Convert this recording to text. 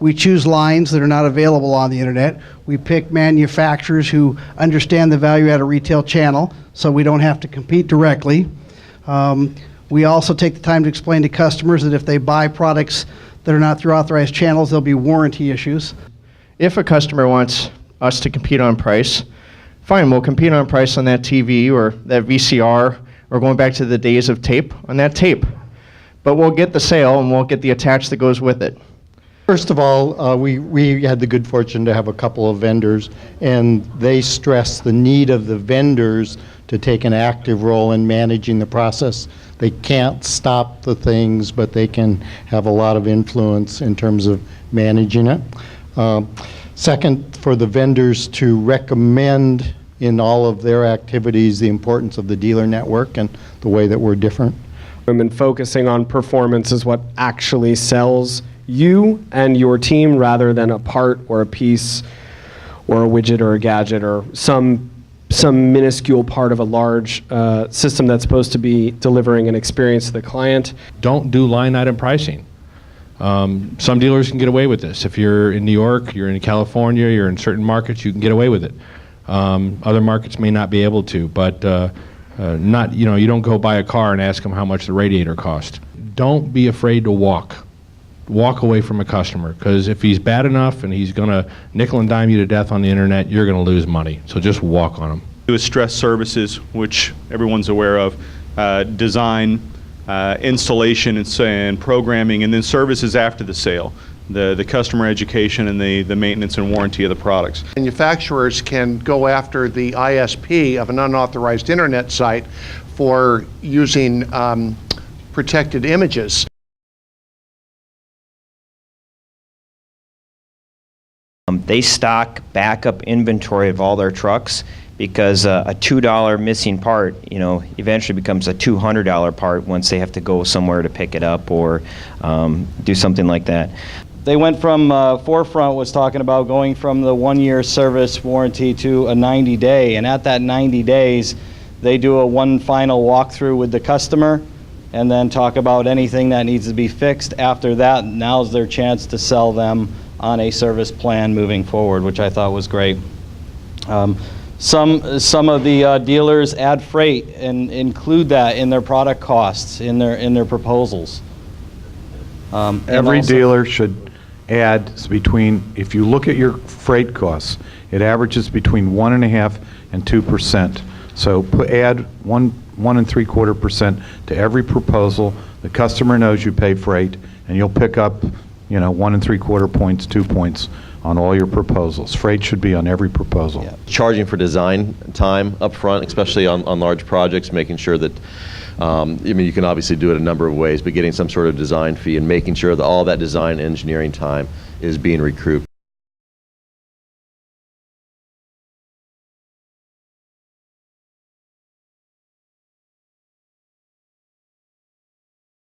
We choose lines that are not available on the internet. We pick manufacturers who understand the value at a retail channel, so we don't have to compete directly. We also take the time to explain to customers that if they buy products that are not through authorized channels, there'll be warranty issues. If a customer wants us to compete on price, fine, we'll compete on price on that TV or that VCR, or going back to the days of tape, on that tape. But we'll get the sale and we'll get the attach that goes with it. First of all, we had the good fortune to have a couple of vendors, and they stress the need of the vendors to take an active role in managing the process. They can't stop the things, but they can have a lot of influence in terms of managing it. Second, for the vendors to recommend in all of their activities the importance of the dealer network and the way that we're different. And focusing on performance is what actually sells you and your team, rather than a part or a piece or a widget or a gadget or some minuscule part of a large system that's supposed to be delivering an experience to the client. Don't do line item pricing. Some dealers can get away with this. If you're in New York, you're in California, you're in certain markets, you can get away with it. Other markets may not be able to, but you don't go buy a car and ask them how much the radiator cost. Don't be afraid to walk away from a customer, because if he's bad enough and he's going to nickel and dime you to death on the internet, you're going to lose money. So just walk on him. Do stress services, which everyone's aware of, design, installation and programming, and then services after the sale, the customer education and the maintenance and warranty of the products. Manufacturers can go after the ISP of an unauthorized internet site for using protected images. They stock backup inventory of all their trucks, because a $2 missing part, eventually becomes a $200 part once they have to go somewhere to pick it up or do something like that. They went from, Forefront was talking about going from the 1-year service warranty to a 90-day, and at that 90 days, they do one final walkthrough with the customer and then talk about anything that needs to be fixed. After that, now's their chance to sell them on a service plan moving forward, which I thought was great. Some of the dealers add freight and include that in their product costs, in their proposals. Every dealer should add between, if you look at your freight costs, it averages between 1.5% and 2%. So add 1.75% to every proposal. The customer knows you pay freight, and you'll pick up 1.75 points, 2 points on all your proposals. Freight should be on every proposal. Yeah. Charging for design time up front, especially on large projects, making sure that, you can obviously do it a number of ways, but getting some sort of design fee and making sure that all that design engineering time is being recouped.